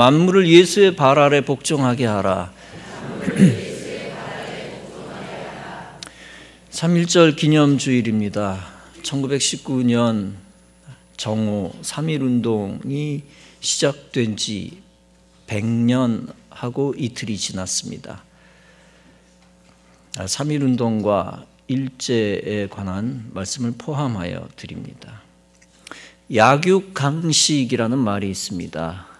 만물을 예수의 발 아래 복종하게 하라. 3.1절 기념주일입니다. 1919년 정오 3.1운동이 시작된 지 100년하고 이틀이 지났습니다. 3.1운동과 일제에 관한 말씀을 포함하여 드립니다. 약육강식이라는 말이 있습니다.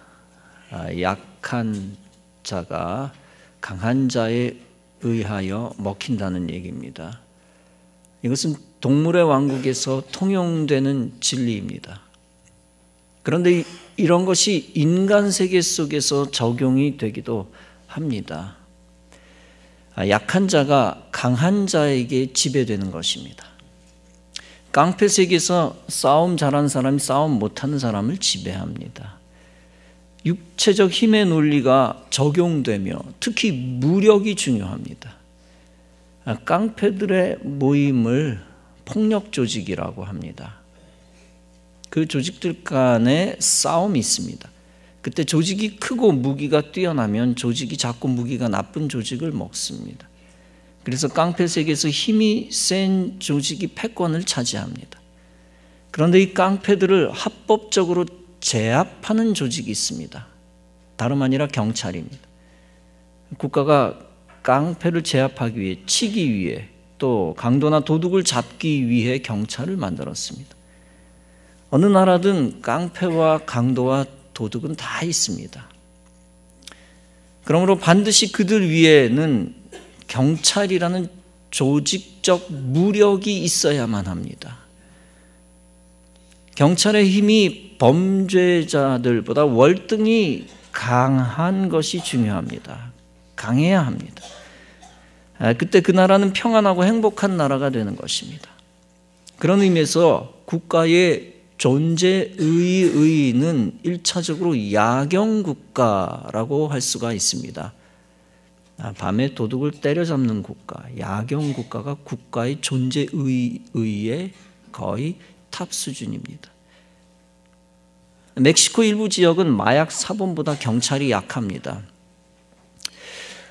약한 자가 강한 자에 의하여 먹힌다는 얘기입니다. 이것은 동물의 왕국에서 통용되는 진리입니다. 그런데 이런 것이 인간 세계 속에서 적용이 되기도 합니다. 약한 자가 강한 자에게 지배되는 것입니다. 깡패 세계에서 싸움 잘하는 사람이 싸움 못하는 사람을 지배합니다. 육체적 힘의 논리가 적용되며 특히 무력이 중요합니다. 깡패들의 모임을 폭력 조직이라고 합니다. 그 조직들 간에 싸움이 있습니다. 그때 조직이 크고 무기가 뛰어나면 조직이 작고 무기가 나쁜 조직을 먹습니다. 그래서 깡패 세계에서 힘이 센 조직이 패권을 차지합니다. 그런데 이 깡패들을 합법적으로 제압하는 조직이 있습니다. 다름 아니라 경찰입니다. 국가가 깡패를 제압하기 위해, 치기 위해, 또 강도나 도둑을 잡기 위해 경찰을 만들었습니다. 어느 나라든 깡패와 강도와 도둑은 다 있습니다. 그러므로 반드시 그들 위에는 경찰이라는 조직적 무력이 있어야만 합니다. 경찰의 힘이 범죄자들보다 월등히 강한 것이 중요합니다. 강해야 합니다. 그때 그 나라는 평안하고 행복한 나라가 되는 것입니다. 그런 의미에서 국가의 존재의 의의는 1차적으로 야경국가라고 할 수가 있습니다. 밤에 도둑을 때려잡는 국가, 야경국가가 국가의 존재의의의 거의 탑 수준입니다. 멕시코 일부 지역은 마약 사범보다 경찰이 약합니다.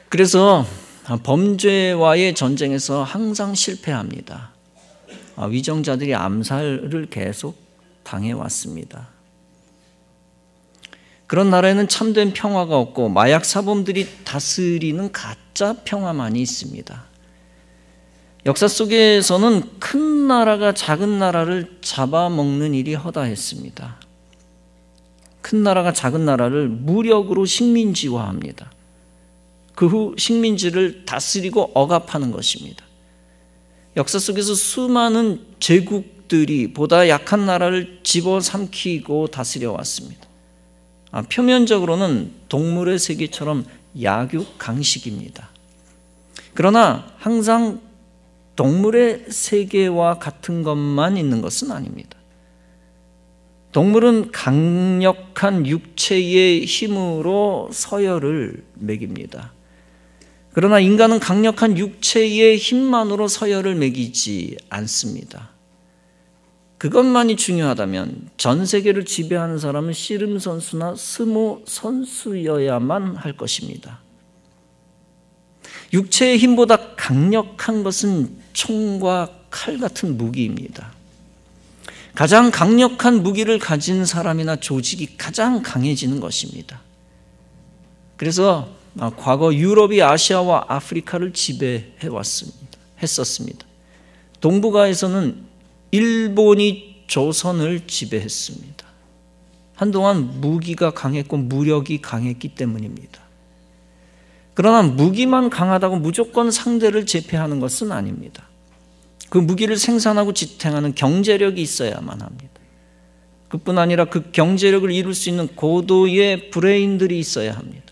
그래서 범죄와의 전쟁에서 항상 실패합니다. 위정자들이 암살을 계속 당해왔습니다. 그런 나라에는 참된 평화가 없고 마약 사범들이 다스리는 가짜 평화만이 있습니다. 역사 속에서는 큰 나라가 작은 나라를 잡아먹는 일이 허다했습니다. 큰 나라가 작은 나라를 무력으로 식민지화합니다. 그 후 식민지를 다스리고 억압하는 것입니다. 역사 속에서 수많은 제국들이 보다 약한 나라를 집어삼키고 다스려 왔습니다. 표면적으로는 동물의 세계처럼 약육강식입니다. 그러나 항상 동물의 세계와 같은 것만 있는 것은 아닙니다. 동물은 강력한 육체의 힘으로 서열을 매깁니다. 그러나 인간은 강력한 육체의 힘만으로 서열을 매기지 않습니다. 그것만이 중요하다면 전 세계를 지배하는 사람은 씨름 선수나 스모 선수여야만 할 것입니다. 육체의 힘보다 강력한 것은 총과 칼 같은 무기입니다. 가장 강력한 무기를 가진 사람이나 조직이 가장 강해지는 것입니다. 그래서 과거 유럽이 아시아와 아프리카를 했었습니다. 동북아에서는 일본이 조선을 지배했습니다. 한동안 무기가 강했고 무력이 강했기 때문입니다. 그러나 무기만 강하다고 무조건 상대를 제패하는 것은 아닙니다. 그 무기를 생산하고 지탱하는 경제력이 있어야만 합니다. 그뿐 아니라 그 경제력을 이룰 수 있는 고도의 브레인들이 있어야 합니다.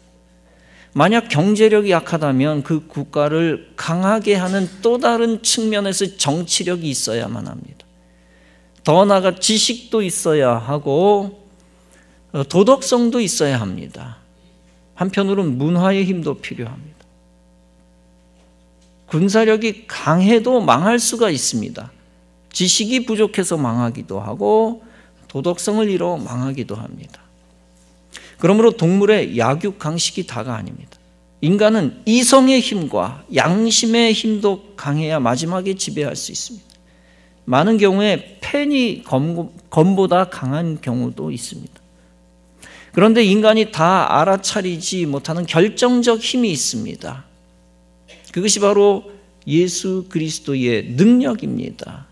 만약 경제력이 약하다면 그 국가를 강하게 하는 또 다른 측면에서 정치력이 있어야만 합니다. 더 나아가 지식도 있어야 하고 도덕성도 있어야 합니다. 한편으로는 문화의 힘도 필요합니다. 군사력이 강해도 망할 수가 있습니다. 지식이 부족해서 망하기도 하고 도덕성을 잃어 망하기도 합니다. 그러므로 동물의 약육강식이 다가 아닙니다. 인간은 이성의 힘과 양심의 힘도 강해야 마지막에 지배할 수 있습니다. 많은 경우에 펜이 검보다 강한 경우도 있습니다. 그런데 인간이 다 알아차리지 못하는 결정적 힘이 있습니다. 그것이 바로 예수 그리스도의 능력입니다.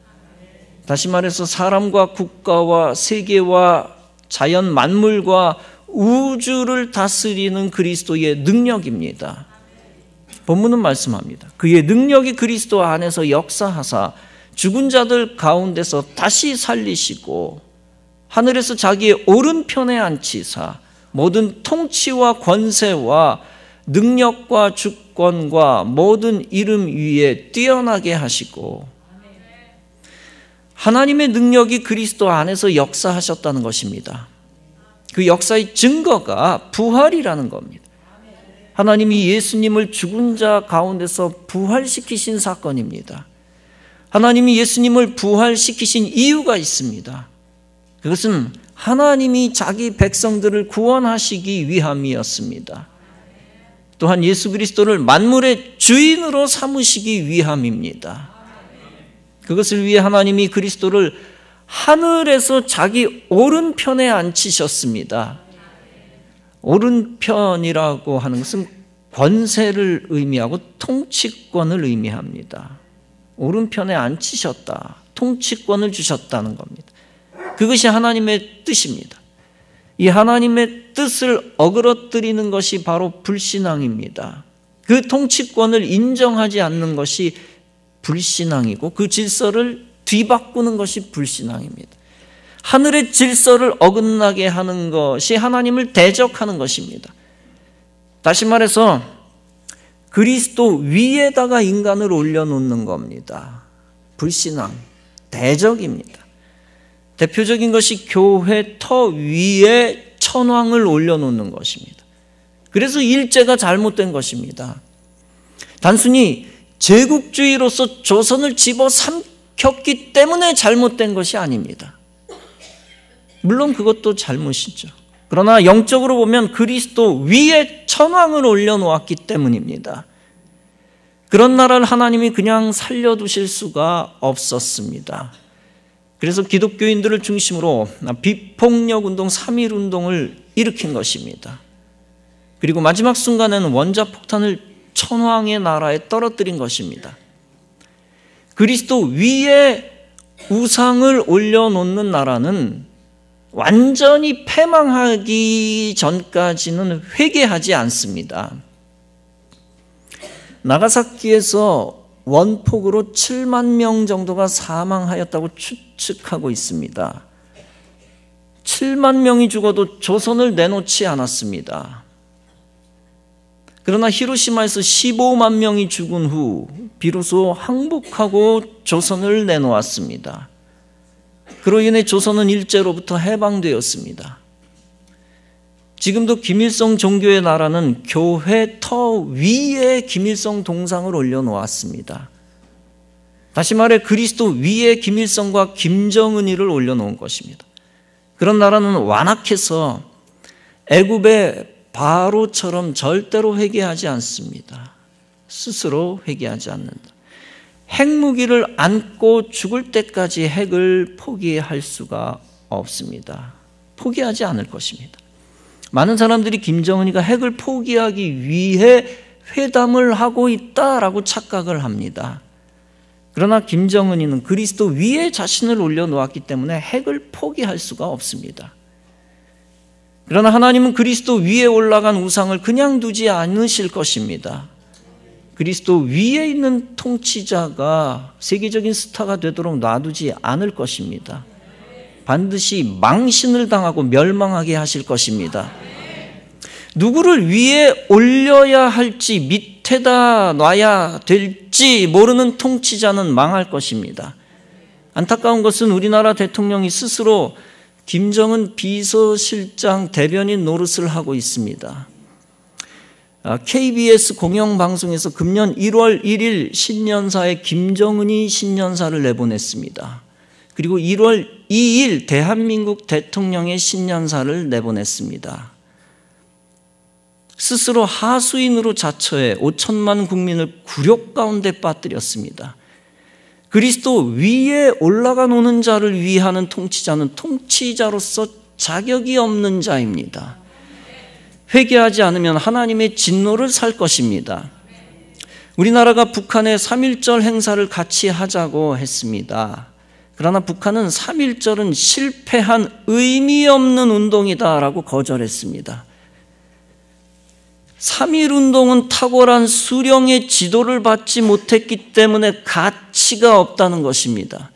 다시 말해서 사람과 국가와 세계와 자연 만물과 우주를 다스리는 그리스도의 능력입니다. 본문은 말씀합니다. 그의 능력이 그리스도 안에서 역사하사 죽은 자들 가운데서 다시 살리시고 하늘에서 자기의 오른편에 앉히사 모든 통치와 권세와 능력과 주권과 모든 이름 위에 뛰어나게 하시고, 하나님의 능력이 그리스도 안에서 역사하셨다는 것입니다. 그 역사의 증거가 부활이라는 겁니다. 하나님이 예수님을 죽은 자 가운데서 부활시키신 사건입니다. 하나님이 예수님을 부활시키신 이유가 있습니다. 그것은 하나님이 자기 백성들을 구원하시기 위함이었습니다. 또한 예수 그리스도를 만물의 주인으로 삼으시기 위함입니다. 그것을 위해 하나님이 그리스도를 하늘에서 자기 오른편에 앉히셨습니다. 오른편이라고 하는 것은 권세를 의미하고 통치권을 의미합니다. 오른편에 앉히셨다, 통치권을 주셨다는 겁니다. 그것이 하나님의 뜻입니다. 이 하나님의 뜻을 어그러뜨리는 것이 바로 불신앙입니다. 그 통치권을 인정하지 않는 것이 불신앙이고 그 질서를 뒤바꾸는 것이 불신앙입니다. 하늘의 질서를 어긋나게 하는 것이 하나님을 대적하는 것입니다. 다시 말해서 그리스도 위에다가 인간을 올려놓는 겁니다. 불신앙, 대적입니다. 대표적인 것이 교회 터 위에 천왕을 올려놓는 것입니다. 그래서 일제가 잘못된 것입니다. 단순히 제국주의로서 조선을 집어삼켰기 때문에 잘못된 것이 아닙니다. 물론 그것도 잘못이죠. 그러나 영적으로 보면 그리스도 위에 천왕을 올려놓았기 때문입니다. 그런 나라를 하나님이 그냥 살려두실 수가 없었습니다. 그래서 기독교인들을 중심으로 비폭력운동, 3.1운동을 일으킨 것입니다. 그리고 마지막 순간에는 원자폭탄을 천황의 나라에 떨어뜨린 것입니다. 그리스도 위에 우상을 올려놓는 나라는 완전히 패망하기 전까지는 회개하지 않습니다. 나가사키에서 원폭으로 7만 명 정도가 사망하였다고 추측하고 있습니다. 7만 명이 죽어도 조선을 내놓지 않았습니다. 그러나 히로시마에서 15만 명이 죽은 후 비로소 항복하고 조선을 내놓았습니다. 그로 인해 조선은 일제로부터 해방되었습니다. 지금도 김일성 종교의 나라는 교회 터 위에 김일성 동상을 올려놓았습니다. 다시 말해 그리스도 위에 김일성과 김정은이를 올려놓은 것입니다. 그런 나라는 완악해서 애굽의 바로처럼 절대로 회개하지 않습니다. 스스로 회개하지 않는다. 핵무기를 안고 죽을 때까지 핵을 포기할 수가 없습니다. 포기하지 않을 것입니다. 많은 사람들이 김정은이가 핵을 포기하기 위해 회담을 하고 있다라고 착각을 합니다. 그러나 김정은이는 그리스도 위에 자신을 올려놓았기 때문에 핵을 포기할 수가 없습니다. 그러나 하나님은 그리스도 위에 올라간 우상을 그냥 두지 않으실 것입니다. 그리스도 위에 있는 통치자가 세계적인 스타가 되도록 놔두지 않을 것입니다. 반드시 망신을 당하고 멸망하게 하실 것입니다. 누구를 위에 올려야 할지 밑에다 놔야 될지 모르는 통치자는 망할 것입니다. 안타까운 것은 우리나라 대통령이 스스로 김정은 비서실장 대변인 노릇을 하고 있습니다. KBS 공영방송에서 금년 1월 1일 신년사에 김정은이 신년사를 내보냈습니다. 그리고 1월 2일 대한민국 대통령의 신년사를 내보냈습니다. 스스로 하수인으로 자처해 5천만 국민을 굴욕 가운데 빠뜨렸습니다. 그리스도 위에 올라가 노는 자를 위하는 통치자는 통치자로서 자격이 없는 자입니다. 회개하지 않으면 하나님의 진노를 살 것입니다. 우리나라가 북한의 3.1절 행사를 같이 하자고 했습니다. 그러나 북한은 3.1절은 실패한 의미 없는 운동이다라고 거절했습니다. 3.1운동은 탁월한 수령의 지도를 받지 못했기 때문에 가치가 없다는 것입니다.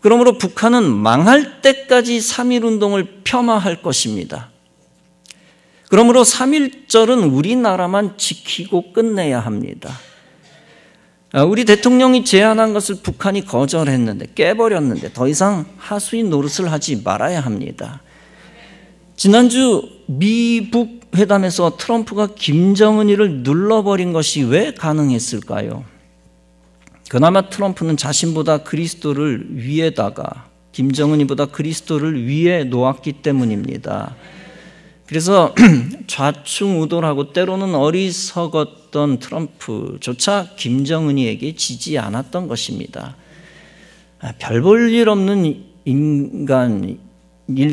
그러므로 북한은 망할 때까지 3.1운동을 폄하할 것입니다. 그러므로 3.1절은 우리나라만 지키고 끝내야 합니다. 우리 대통령이 제안한 것을 북한이 거절했는데, 깨버렸는데 더 이상 하수인 노릇을 하지 말아야 합니다. 지난주 미북 회담에서 트럼프가 김정은이를 눌러버린 것이 왜 가능했을까요? 그나마 트럼프는 자신보다 그리스도를 위에다가, 김정은이보다 그리스도를 위에 놓았기 때문입니다. 그래서 좌충우돌하고 때로는 어리석었던 트럼프조차 김정은이에게 지지 않았던 것입니다. 별 볼 일 없는 인간일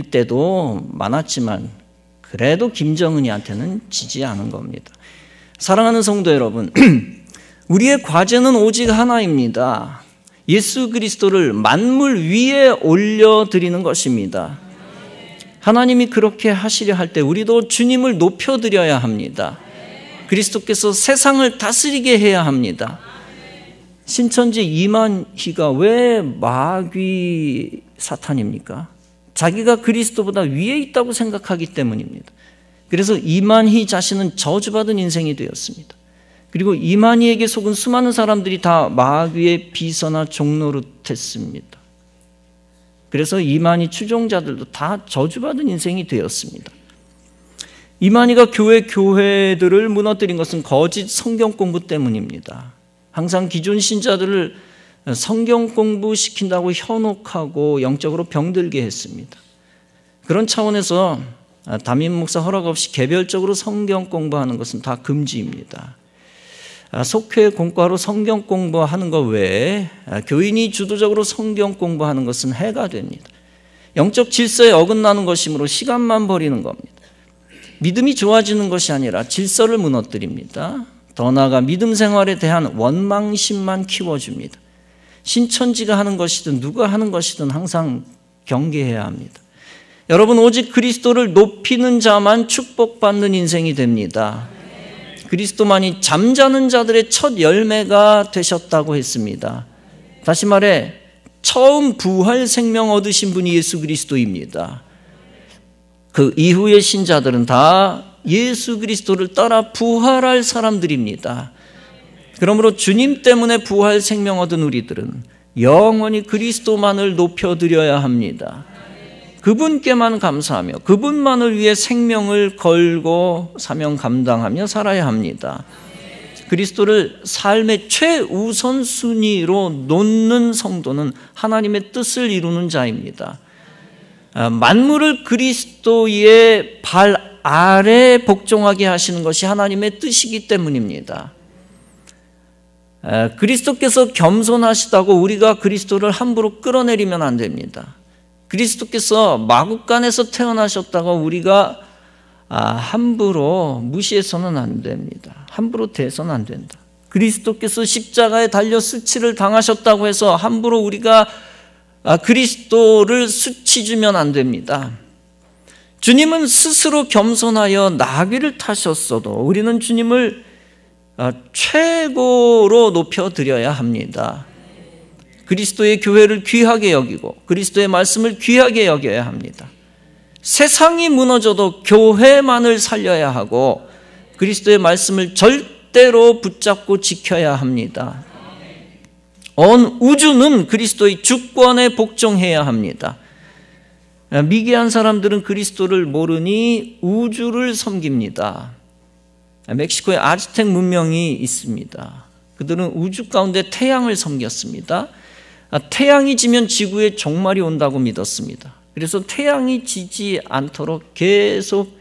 때도 많았지만 그래도 김정은이한테는 지지 않은 겁니다. 사랑하는 성도 여러분, 우리의 과제는 오직 하나입니다. 예수 그리스도를 만물 위에 올려드리는 것입니다. 하나님이 그렇게 하시려 할 때 우리도 주님을 높여드려야 합니다. 그리스도께서 세상을 다스리게 해야 합니다. 신천지 이만희가 왜 마귀 사탄입니까? 자기가 그리스도보다 위에 있다고 생각하기 때문입니다. 그래서 이만희 자신은 저주받은 인생이 되었습니다. 그리고 이만희에게 속은 수많은 사람들이 다 마귀의 비서나 종노릇했습니다. 그래서 이만희 추종자들도 다 저주받은 인생이 되었습니다. 이만희가 교회들을 무너뜨린 것은 거짓 성경 공부 때문입니다. 항상 기존 신자들을 성경 공부시킨다고 현혹하고 영적으로 병들게 했습니다. 그런 차원에서 담임 목사 허락 없이 개별적으로 성경 공부하는 것은 다 금지입니다. 속회 공과로 성경 공부하는 것 외에 교인이 주도적으로 성경 공부하는 것은 해가 됩니다. 영적 질서에 어긋나는 것이므로 시간만 버리는 겁니다. 믿음이 좋아지는 것이 아니라 질서를 무너뜨립니다. 더 나아가 믿음 생활에 대한 원망심만 키워줍니다. 신천지가 하는 것이든 누가 하는 것이든 항상 경계해야 합니다. 여러분, 오직 그리스도를 높이는 자만 축복받는 인생이 됩니다. 그리스도만이 잠자는 자들의 첫 열매가 되셨다고 했습니다. 다시 말해 처음 부활 생명 얻으신 분이 예수 그리스도입니다. 그 이후의 신자들은 다 예수 그리스도를 따라 부활할 사람들입니다. 그러므로 주님 때문에 부활 생명 얻은 우리들은 영원히 그리스도만을 높여드려야 합니다. 그분께만 감사하며 그분만을 위해 생명을 걸고 사명 감당하며 살아야 합니다. 그리스도를 삶의 최우선순위로 놓는 성도는 하나님의 뜻을 이루는 자입니다. 만물을 그리스도의 발 아래 복종하게 하시는 것이 하나님의 뜻이기 때문입니다. 그리스도께서 겸손하시다고 우리가 그리스도를 함부로 끌어내리면 안 됩니다. 그리스도께서 마국간에서 태어나셨다고 우리가 함부로 무시해서는 안 됩니다. 함부로 대해서는 안 된다. 그리스도께서 십자가에 달려 수치를 당하셨다고 해서 함부로 우리가 그리스도를 수치 주면 안 됩니다. 주님은 스스로 겸손하여 나귀를 타셨어도 우리는 주님을 최고로 높여드려야 합니다. 그리스도의 교회를 귀하게 여기고 그리스도의 말씀을 귀하게 여겨야 합니다. 세상이 무너져도 교회만을 살려야 하고 그리스도의 말씀을 절대로 붙잡고 지켜야 합니다. 온 우주는 그리스도의 주권에 복종해야 합니다. 미개한 사람들은 그리스도를 모르니 우주를 섬깁니다. 멕시코에 아즈텍 문명이 있습니다. 그들은 우주 가운데 태양을 섬겼습니다. 태양이 지면 지구에 종말이 온다고 믿었습니다. 그래서 태양이 지지 않도록 계속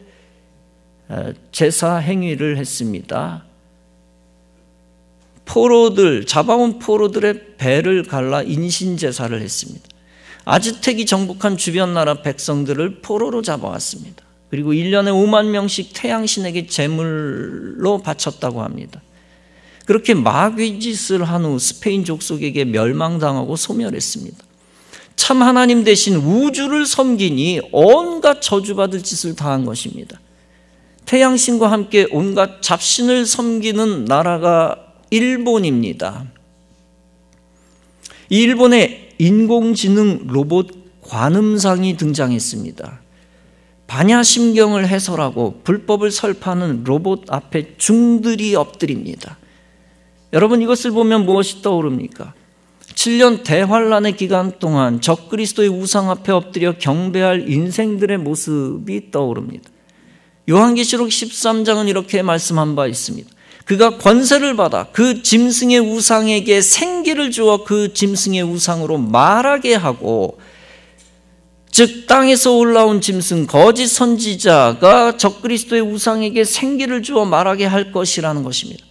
제사 행위를 했습니다. 잡아온 포로들의 배를 갈라 인신제사를 했습니다. 아즈텍이 정복한 주변 나라 백성들을 포로로 잡아왔습니다. 그리고 1년에 5만 명씩 태양신에게 제물로 바쳤다고 합니다. 그렇게 마귀짓을 한 후 스페인 족속에게 멸망당하고 소멸했습니다. 참 하나님 대신 우주를 섬기니 온갖 저주받을 짓을 다한 것입니다. 태양신과 함께 온갖 잡신을 섬기는 나라가 일본입니다. 이 일본에 인공지능 로봇 관음상이 등장했습니다. 반야심경을 해설하고 불법을 설파하는 로봇 앞에 중들이 엎드립니다. 여러분, 이것을 보면 무엇이 떠오릅니까? 7년 대환란의 기간 동안 적그리스도의 우상 앞에 엎드려 경배할 인생들의 모습이 떠오릅니다. 요한계시록 13장은 이렇게 말씀한 바 있습니다. 그가 권세를 받아 그 짐승의 우상에게 생기를 주어 그 짐승의 우상으로 말하게 하고, 즉 땅에서 올라온 짐승 거짓 선지자가 적그리스도의 우상에게 생기를 주어 말하게 할 것이라는 것입니다.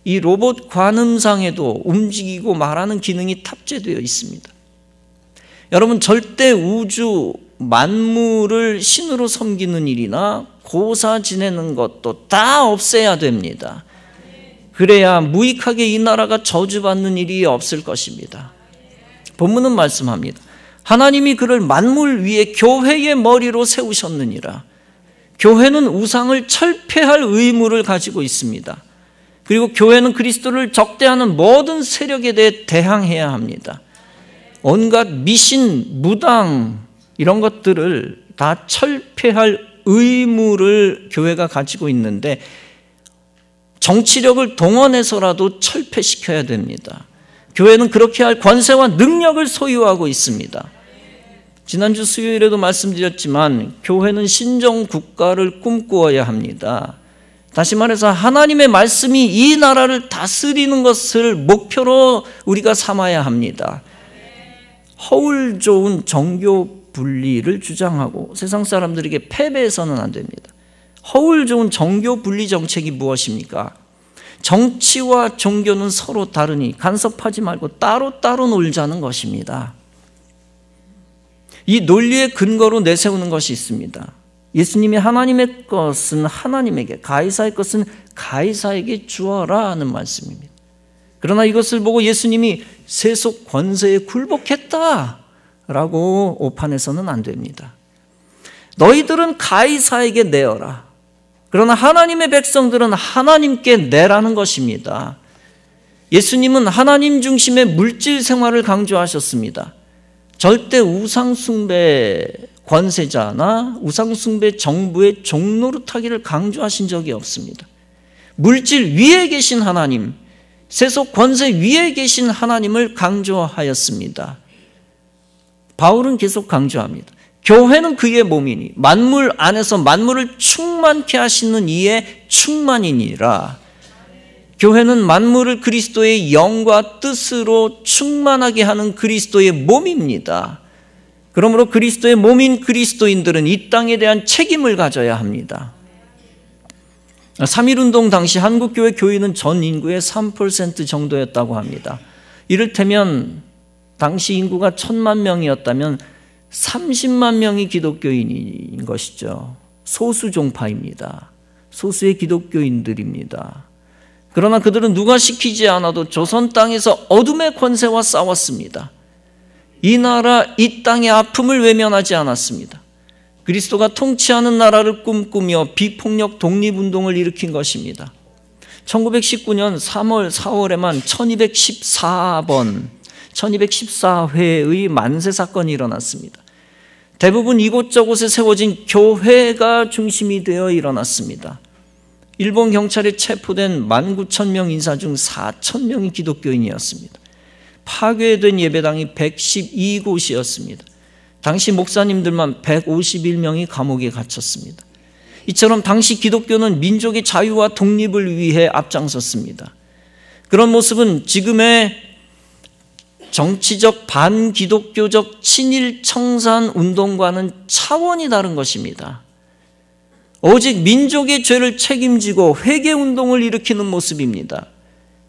이 로봇 관음상에도 움직이고 말하는 기능이 탑재되어 있습니다. 여러분, 절대 우주 만물을 신으로 섬기는 일이나 고사 지내는 것도 다 없애야 됩니다. 그래야 무익하게 이 나라가 저주받는 일이 없을 것입니다. 본문은 말씀합니다. 하나님이 그를 만물 위에 교회의 머리로 세우셨느니라. 교회는 우상을 철폐할 의무를 가지고 있습니다. 그리고 교회는 그리스도를 적대하는 모든 세력에 대해 대항해야 합니다. 온갖 미신, 무당 이런 것들을 다 철폐할 의무를 교회가 가지고 있는데, 정치력을 동원해서라도 철폐시켜야 됩니다. 교회는 그렇게 할 권세와 능력을 소유하고 있습니다. 지난주 수요일에도 말씀드렸지만 교회는 신정국가를 꿈꾸어야 합니다. 다시 말해서 하나님의 말씀이 이 나라를 다스리는 것을 목표로 우리가 삼아야 합니다. 허울 좋은 정교 분리를 주장하고 세상 사람들에게 패배해서는 안 됩니다. 허울 좋은 정교 분리 정책이 무엇입니까? 정치와 종교는 서로 다르니 간섭하지 말고 따로따로 놀자는 것입니다. 이 논리의 근거로 내세우는 것이 있습니다. 예수님이 하나님의 것은 하나님에게, 가이사의 것은 가이사에게 주어라 하는 말씀입니다. 그러나 이것을 보고 예수님이 세속 권세에 굴복했다라고 오판해서는 안 됩니다. 너희들은 가이사에게 내어라. 그러나 하나님의 백성들은 하나님께 내라는 것입니다. 예수님은 하나님 중심의 물질 생활을 강조하셨습니다. 절대 우상숭배 권세자나 우상숭배 정부의 종노릇하기를 강조하신 적이 없습니다. 물질 위에 계신 하나님, 세속 권세 위에 계신 하나님을 강조하였습니다. 바울은 계속 강조합니다. 교회는 그의 몸이니 만물 안에서 만물을 충만케 하시는 이의 충만이니라. 교회는 만물을 그리스도의 영과 뜻으로 충만하게 하는 그리스도의 몸입니다. 그러므로 그리스도의 몸인 그리스도인들은 이 땅에 대한 책임을 가져야 합니다. 3.1운동 당시 한국교회 교인은 전 인구의 3% 정도였다고 합니다. 이를테면 당시 인구가 1,000만 명이었다면 30만 명이 기독교인인 것이죠. 소수 종파입니다. 소수의 기독교인들입니다. 그러나 그들은 누가 시키지 않아도 조선 땅에서 어둠의 권세와 싸웠습니다. 이 나라, 이 땅의 아픔을 외면하지 않았습니다. 그리스도가 통치하는 나라를 꿈꾸며 비폭력 독립운동을 일으킨 것입니다. 1919년 3월, 4월에만 1214회의 만세 사건이 일어났습니다. 대부분 이곳저곳에 세워진 교회가 중심이 되어 일어났습니다. 일본 경찰에 체포된 19,000명 인사 중 4,000명이 기독교인이었습니다. 파괴된 예배당이 112곳이었습니다. 당시 목사님들만 151명이 감옥에 갇혔습니다. 이처럼 당시 기독교는 민족의 자유와 독립을 위해 앞장섰습니다. 그런 모습은 지금의 정치적 반기독교적 친일 청산 운동과는 차원이 다른 것입니다. 오직 민족의 죄를 책임지고 회개운동을 일으키는 모습입니다.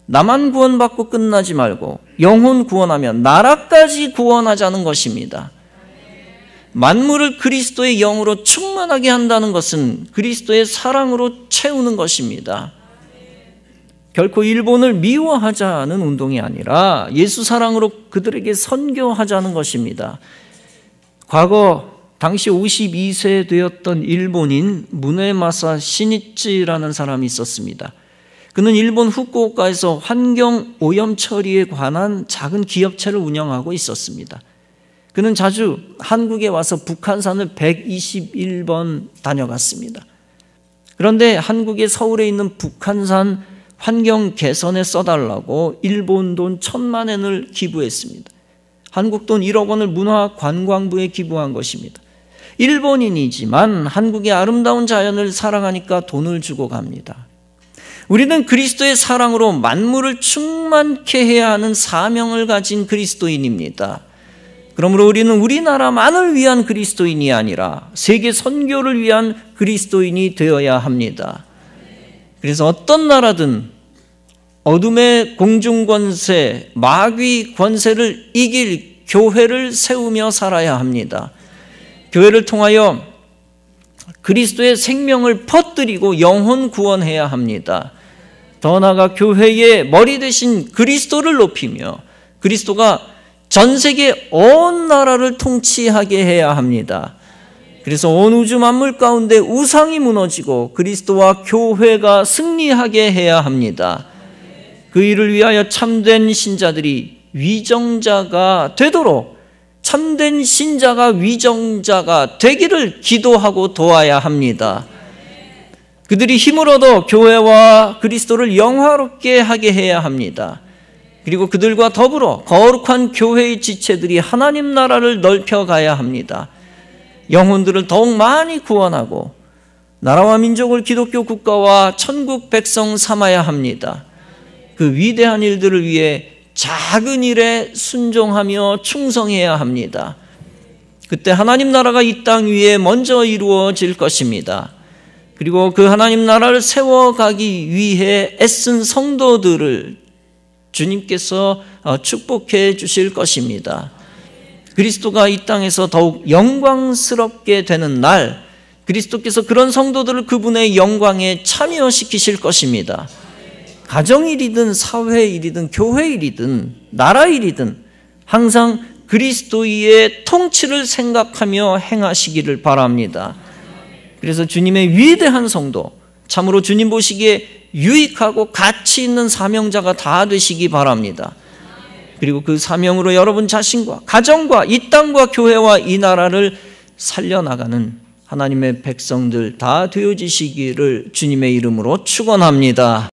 나만 구원받고 끝나지 말고 영혼 구원하면 나라까지 구원하자는 것입니다. 만물을 그리스도의 영으로 충만하게 한다는 것은 그리스도의 사랑으로 채우는 것입니다. 결코 일본을 미워하자는 운동이 아니라 예수 사랑으로 그들에게 선교하자는 것입니다. 과거 당시 52세 되었던 일본인 무네마사 시니치라는 사람이 있었습니다. 그는 일본 후쿠오카에서 환경 오염 처리에 관한 작은 기업체를 운영하고 있었습니다. 그는 자주 한국에 와서 북한산을 121번 다녀갔습니다. 그런데 한국의 서울에 있는 북한산 환경 개선에 써달라고 일본 돈 1,000만 엔을 기부했습니다. 한국 돈 1억 원을 문화관광부에 기부한 것입니다. 일본인이지만 한국의 아름다운 자연을 사랑하니까 돈을 주고 갑니다. 우리는 그리스도의 사랑으로 만물을 충만케 해야 하는 사명을 가진 그리스도인입니다. 그러므로 우리는 우리나라만을 위한 그리스도인이 아니라 세계 선교를 위한 그리스도인이 되어야 합니다. 그래서 어떤 나라든 어둠의 공중권세, 마귀 권세를 이길 교회를 세우며 살아야 합니다. 교회를 통하여 그리스도의 생명을 퍼뜨리고 영혼 구원해야 합니다. 더 나아가 교회의 머리 대신 그리스도를 높이며 그리스도가 전 세계 온 나라를 통치하게 해야 합니다. 그래서 온 우주 만물 가운데 우상이 무너지고 그리스도와 교회가 승리하게 해야 합니다. 그 일을 위하여 참된 신자들이 위정자가 되도록 참된 신자가 위정자가 되기를 기도하고 도와야 합니다. 그들이 힘을 얻어 교회와 그리스도를 영화롭게 하게 해야 합니다. 그리고 그들과 더불어 거룩한 교회의 지체들이 하나님 나라를 넓혀가야 합니다. 영혼들을 더욱 많이 구원하고 나라와 민족을 기독교 국가와 천국 백성 삼아야 합니다. 그 위대한 일들을 위해 작은 일에 순종하며 충성해야 합니다. 그때 하나님 나라가 이 땅 위에 먼저 이루어질 것입니다. 그리고 그 하나님 나라를 세워가기 위해 애쓴 성도들을 주님께서 축복해 주실 것입니다. 그리스도가 이 땅에서 더욱 영광스럽게 되는 날, 그리스도께서 그런 성도들을 그분의 영광에 참여시키실 것입니다. 가정일이든 사회일이든 교회일이든 나라일이든 항상 그리스도의 통치를 생각하며 행하시기를 바랍니다. 그래서 주님의 위대한 성도, 참으로 주님 보시기에 유익하고 가치 있는 사명자가 다 되시기 바랍니다. 그리고 그 사명으로 여러분 자신과 가정과 이 땅과 교회와 이 나라를 살려나가는 하나님의 백성들 다 되어지시기를 주님의 이름으로 축원합니다.